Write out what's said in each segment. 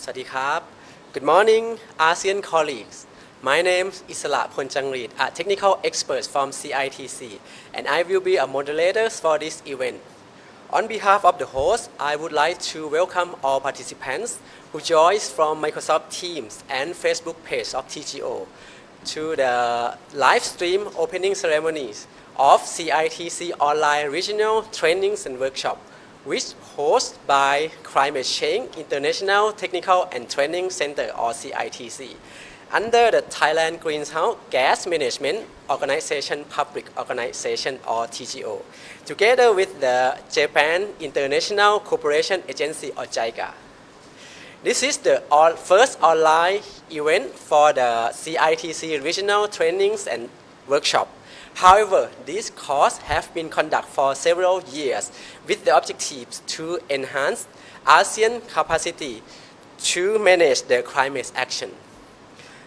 สวัสดีครับ Good morning, ASEAN colleagues. My name is Isala Ponchangrit, a technical expert from CITC, and I will be a moderator for this event. On behalf of the host, I would like to welcome all participants who joined from Microsoft Teams and Facebook page of TGO to the live stream opening ceremonies of CITC online regional trainings and workshops, which hosted by Climate Change International Technical and Training Center or CITC under the Thailand Greenhouse Gas Management Organization Public Organization or TGO, together with the Japan International Cooperation Agency or JICA. This is the first online event for the CITC regional trainings and workshop. However, these courses have been conducted for several years with the objectives to enhance ASEAN capacity to manage the climate action.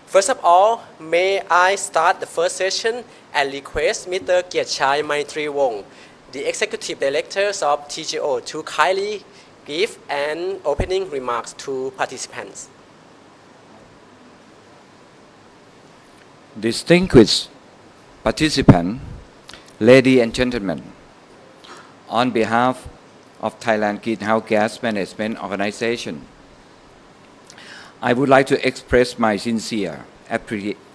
First of all, may I start the first session and request Mr. Kiatchai Maitriwong, the Executive Director of TGO, to kindly give an opening remarks to participants. Distinguished participants, ladies and gentlemen, on behalf of Thailand Greenhouse Gas Management Organization, I would like to express my sincere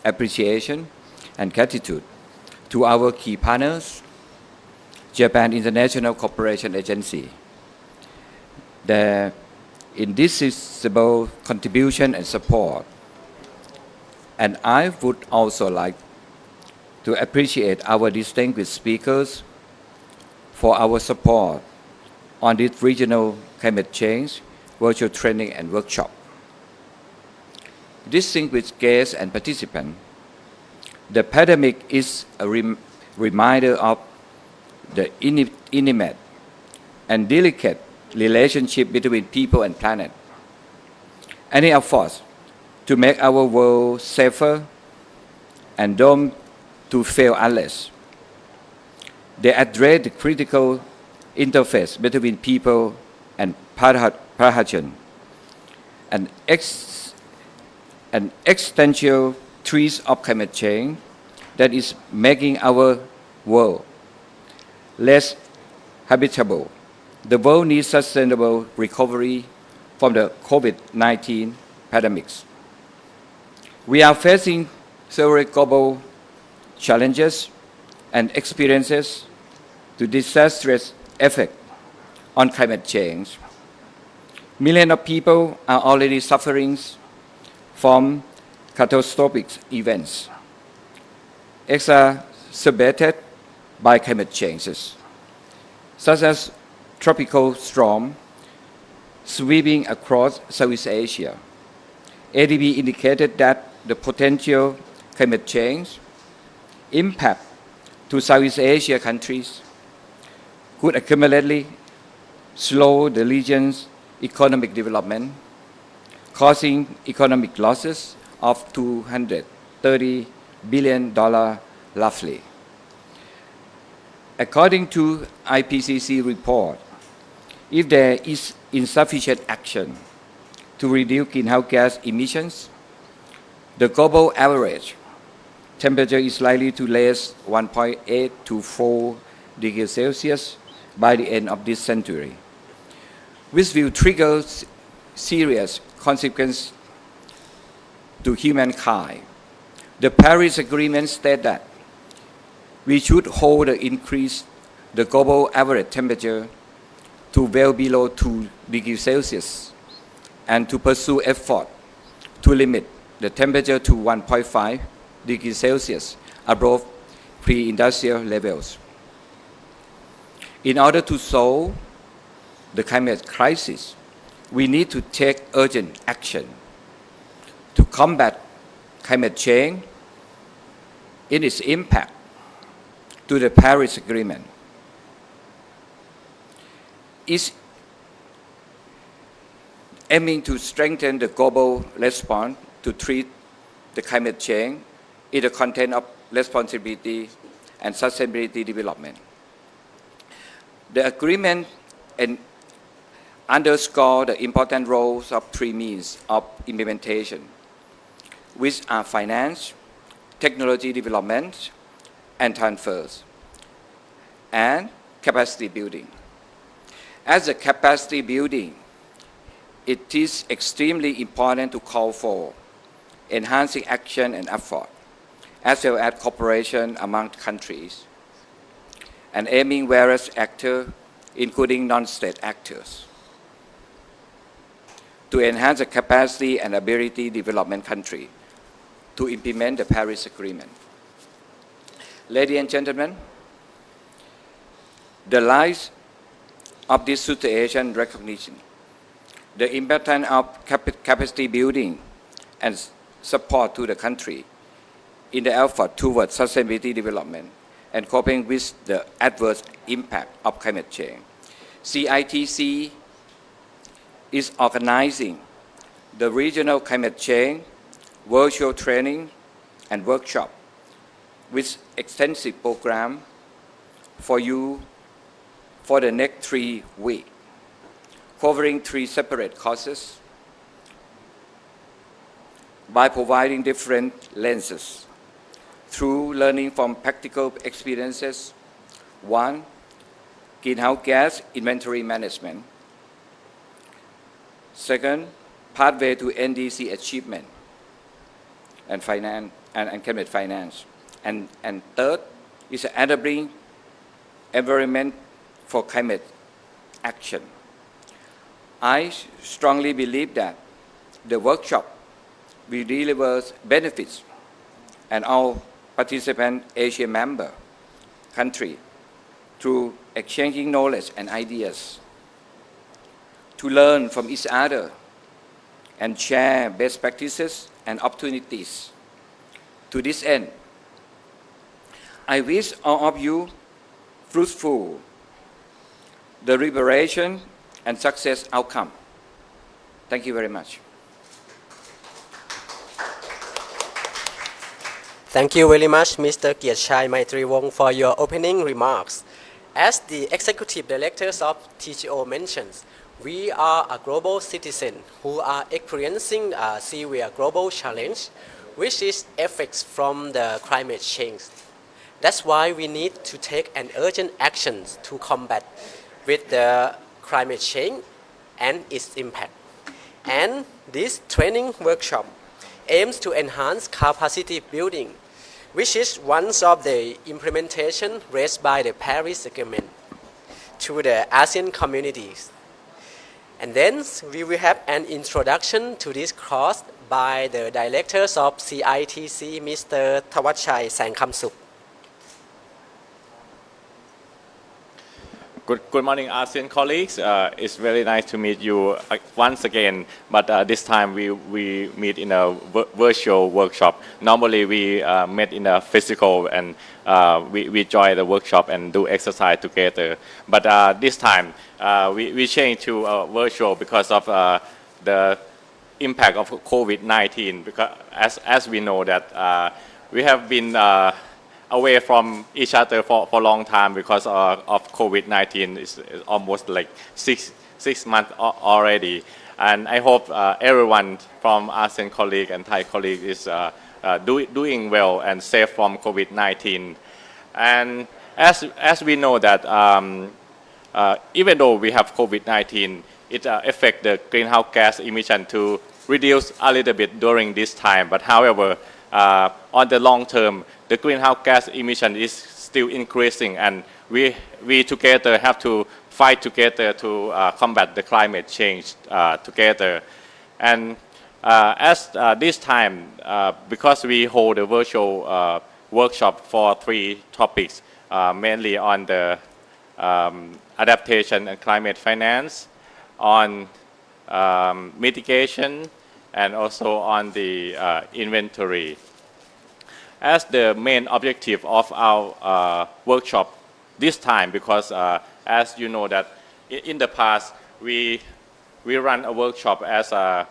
appreciation and gratitude to our key partners, Japan International Cooperation Agency, their indispensable contribution and support. And I would also like to appreciate our distinguished speakers for our support on this regional climate change virtual training and workshop. Distinguished guests and participants, the pandemic is a reminder of the intimate and delicate relationship between people and planet. Any efforts to make our world safer and doomed to fail unless they address the critical interface between people and pathogen an existential threat of climate change that is making our world less habitable. The world needs sustainable recovery from the COVID-19 pandemic. We are facing several global challenges and experiences to disastrous effect on climate change. Millions of people are already suffering from catastrophic events exacerbated by climate changes, such as tropical storm sweeping across Southeast Asia. ADB indicated that the potential climate change impact to Southeast Asia countries could accumulately slow the region's economic development, causing economic losses of $230 billion roughly. According to IPCC report, if there is insufficient action to reduce greenhouse gas emissions, the global average temperature is likely to rise 1.8 to 4 degrees Celsius by the end of this century, which will trigger serious consequences to humankind. The Paris Agreement states that we should hold the global average temperature to well below 2 degrees Celsius and to pursue effort to limit the temperature to 1.5 degrees Celsius above pre-industrial levels. In order to solve the climate crisis, we need to take urgent action to combat climate change in its impact to the Paris Agreement. Is aiming to strengthen the global response to treat the climate change in the context of responsibility and sustainability development. The agreement underscore the important roles of three means of implementation, which are finance, technology development, and transfers, and capacity building. As a capacity building, it is extremely important to call for enhancing action and effort, as well as cooperation among countries, and aiming various actors, including non-state actors, to enhance the capacity and ability development country to implement the Paris Agreement. Ladies and gentlemen, the light of this situation recognition the importance of capacity building and support to the country in the effort towards sustainability development and coping with the adverse impact of climate change. CITC is organizing the regional climate change virtual training and workshop with extensive program for you for the next 3 weeks, covering 3 separate courses by providing different lenses through learning from practical experiences. 1. Greenhouse gas inventory management. 2. Pathway to NDC achievement and finance and climate finance. And 3rd is enabling environment for climate action. I strongly believe that the workshop will deliver benefits and all participant Asia member country through exchanging knowledge and ideas to learn from each other and share best practices and opportunities. To this end, I wish all of you fruitful deliberation and success outcome. Thank you very much. Thank you very much, Mr. Kiatchai Maitriwong, for your opening remarks. As the Executive Directors of TGO mentions, we are a global citizen who are experiencing a severe global challenge, which is effects from the climate change. That's why we need to take an urgent action to combat with the climate change and its impact. And this training workshop aims to enhance capacity building, which is one of the implementation raised by the Paris Agreement to the ASEAN communities. And then we will have an introduction to this course by the directors of CITC, Mr. Thawatchai Sangkamsuk. Good morning, ASEAN colleagues. It's very nice to meet you once again, but this time we meet in a virtual workshop. Normally we met in a physical and we join the workshop and do exercise together. But this time we changed to virtual because of the impact of COVID-19. Because as we know that we have been away from each other for a long time because of COVID-19. It's almost like six months already. And I hope everyone from ASEAN colleague and Thai colleague is doing well and safe from COVID-19. And as we know that even though we have COVID-19, it affects the greenhouse gas emission to reduce a little bit during this time. But however, on the long term, the greenhouse gas emission is still increasing, and we together have to fight together to combat the climate change together. And as this time, because we hold a virtual workshop for 3 topics, mainly on the adaptation and climate finance, on mitigation, and also on the inventory. As the main objective of our workshop this time, because as you know that in the past we run a workshop as a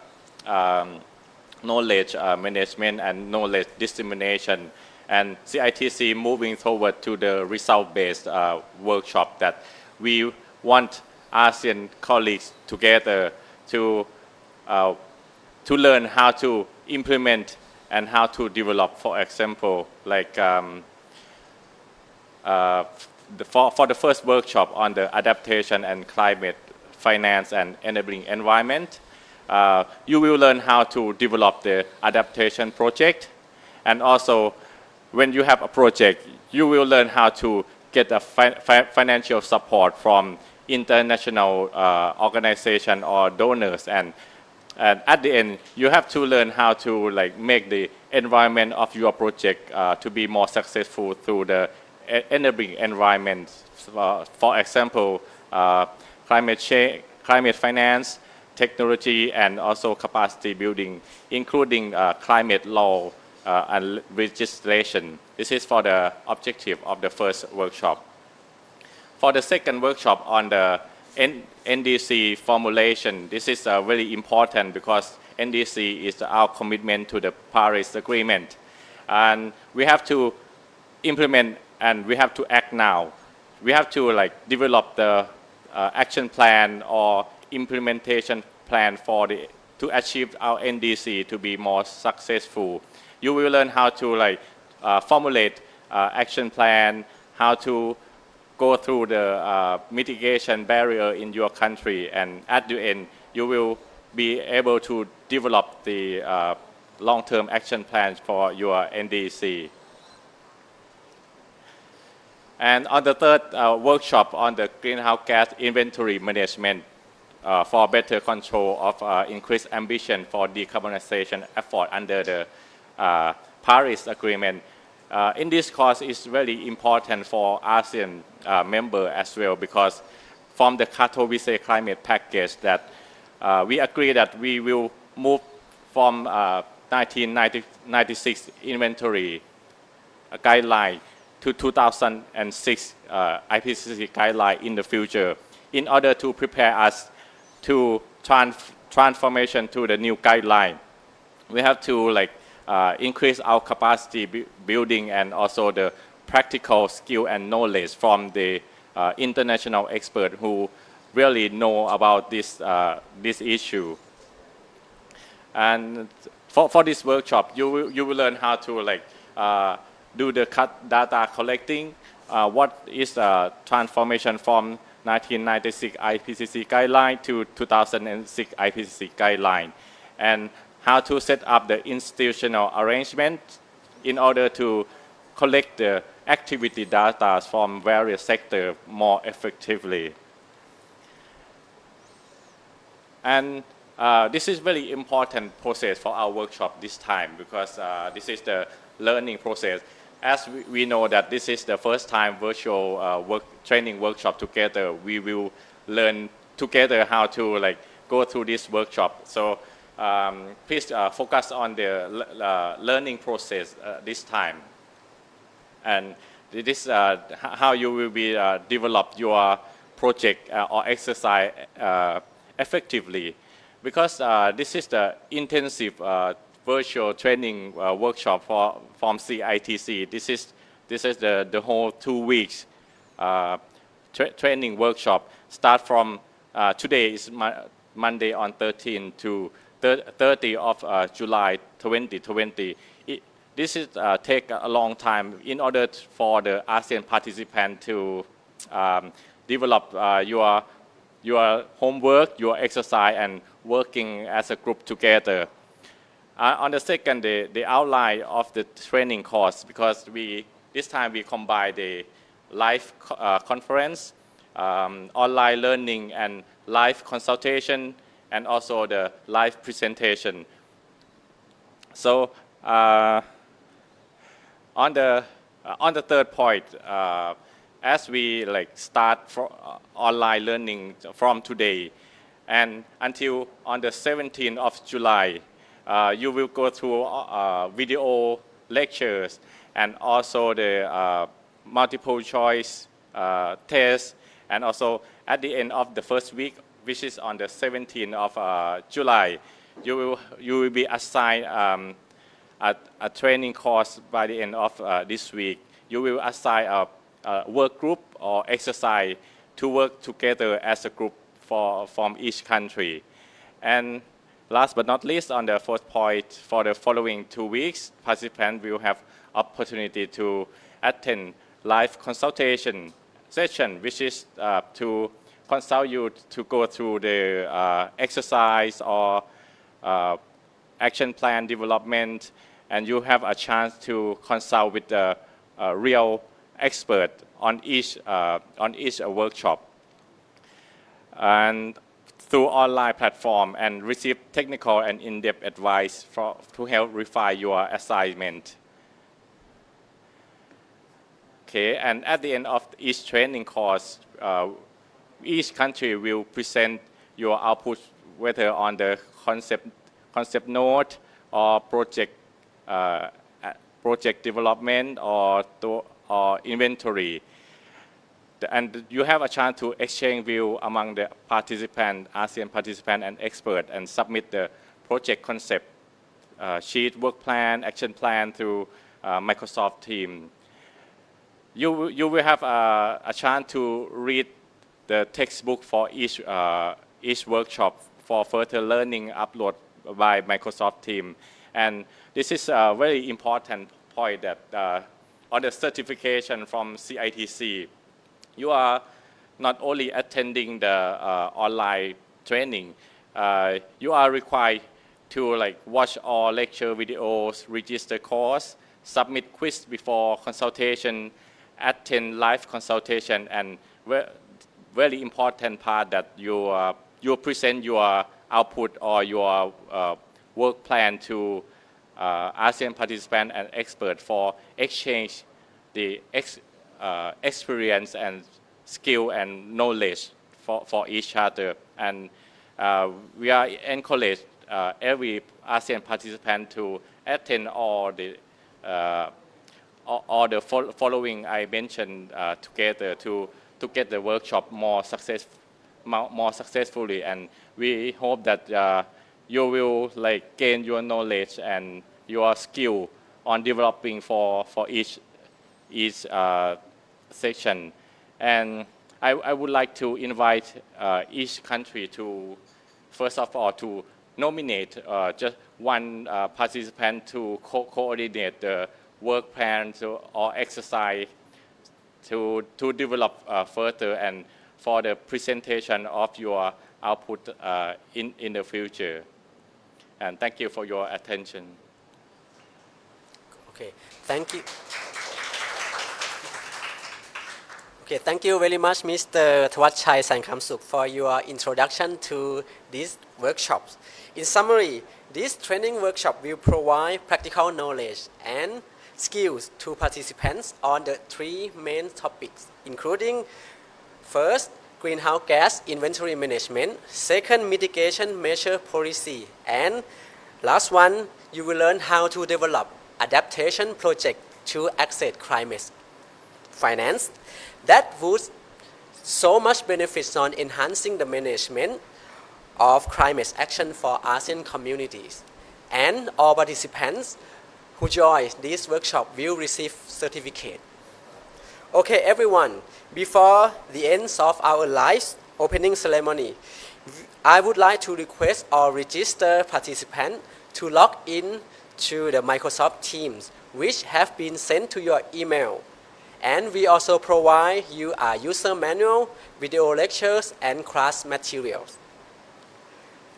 knowledge management and knowledge dissemination, and CITC moving forward to the result-based workshop that we want ASEAN colleagues together to learn how to implement and how to develop, for example, like for the first workshop on the adaptation and climate finance and enabling environment, you will learn how to develop the adaptation project. And also, when you have a project, you will learn how to get a financial support from international organization or donors. And at the end, you have to learn how to like make the environment of your project to be more successful through the enabling environment. For example, climate change, climate finance, technology, and also capacity building, including climate law and legislation. This is for the objective of the first workshop. For the second workshop on the NDC formulation, this is very important because NDC is our commitment to the Paris Agreement. And we have to implement and we have to act now. We have to like develop the action plan or implementation plan to achieve our NDC to be more successful. You will learn how to like formulate action plan, how to go through the mitigation barrier in your country, and at the end you will be able to develop the long-term action plans for your NDC. And on the third workshop on the greenhouse gas inventory management for better control of increased ambition for decarbonization effort under the Paris Agreement. In this course is very important for ASEAN member as well, because from the Katowice climate package that we agree that we will move from 1996 inventory guideline to 2006 IPCC guideline in the future, in order to prepare us to transformation to the new guideline. We have to like increase our capacity building and also the practical skill and knowledge from the international expert who really know about this issue. And for this workshop, you will learn how to like do the data collecting, what is transformation from 1996 IPCC guideline to 2006 IPCC guideline, and how to set up the institutional arrangement in order to collect the activity data from various sectors more effectively. And this is very important process for our workshop this time, because this is the learning process. As we know that this is the first time virtual training workshop together, we will learn together how to like go through this workshop. So please focus on the learning process this time, and this how you will be develop your project or exercise effectively, because this is the intensive virtual training workshop from CITC. This is the whole 2 weeks training workshop. Start from today is Monday on 13 to 30 of July 2020. This is take a long time in order for the ASEAN participant to develop your homework, your exercise, and working as a group together. On the second day, the outline of the training course, because this time we combine the live conference, online learning, and live consultation, and also the live presentation. So on the third point, as we like start online learning from today and until on the 17th of July, you will go through video lectures and also the multiple choice tests, and also at the end of the first week, which is on the 17th of July, you will be assigned a training course by the end of this week. You will assign a work group or exercise to work together as a group from each country. And last but not least, on the fourth point, for the following 2 weeks, participants will have opportunity to attend live consultation session, which is to consult you to go through the exercise or action plan development, and you have a chance to consult with the real expert on each workshop. And through online platform, and receive technical and in-depth advice to help refine your assignment. Okay, and at the end of each training course, each country will present your output, whether on the concept note or project development or inventory. And you have a chance to exchange view among the participants, ASEAN participants and experts, and submit the project concept sheet, work plan, action plan through Microsoft Teams. You will have a chance to read the textbook for each workshop for further learning upload by Microsoft Teams. And this is a very important point that on the certification from CITC, you are not only attending the online training, you are required to watch all lecture videos, register course, submit quiz before consultation, attend live consultation, and very important part that you present your output or your work plan to ASEAN participants and experts for exchange the experience and skill and knowledge for each other. And we are encourage every ASEAN participant to attend all the following I mentioned together to get the workshop more successfully. And we hope that you will gain your knowledge and your skill on developing for each section. And I would like to invite each country to, first of all, to nominate just one participant to coordinate the work plan or exercise to develop further and for the presentation of your output in the future. And thank you for your attention. Okay, thank you. Okay, thank you very much, Mr. Thawatchai Sangkamsuk, for your introduction to these workshops. In summary, this training workshop will provide practical knowledge and skills to participants on the 3 main topics, including first, greenhouse gas inventory management, second, mitigation measure policy, and last one, you will learn how to develop adaptation project to accept climate finance. That would so much benefits on enhancing the management of climate action for ASEAN communities. And all participants who join this workshop will receive certificate. Okay, everyone, before the end of our live opening ceremony, I would like to request all registered participants to log in to the Microsoft Teams, which have been sent to your email. And we also provide you a user manual, video lectures, and class materials.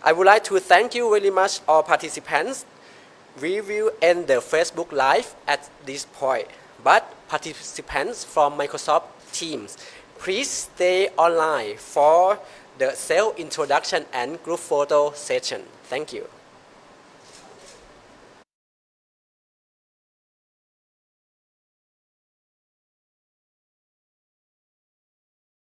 I would like to thank you very much, all participants. We will end the Facebook Live at this point. But participants from Microsoft Teams, please stay online for the self-introduction and group photo session. Thank you.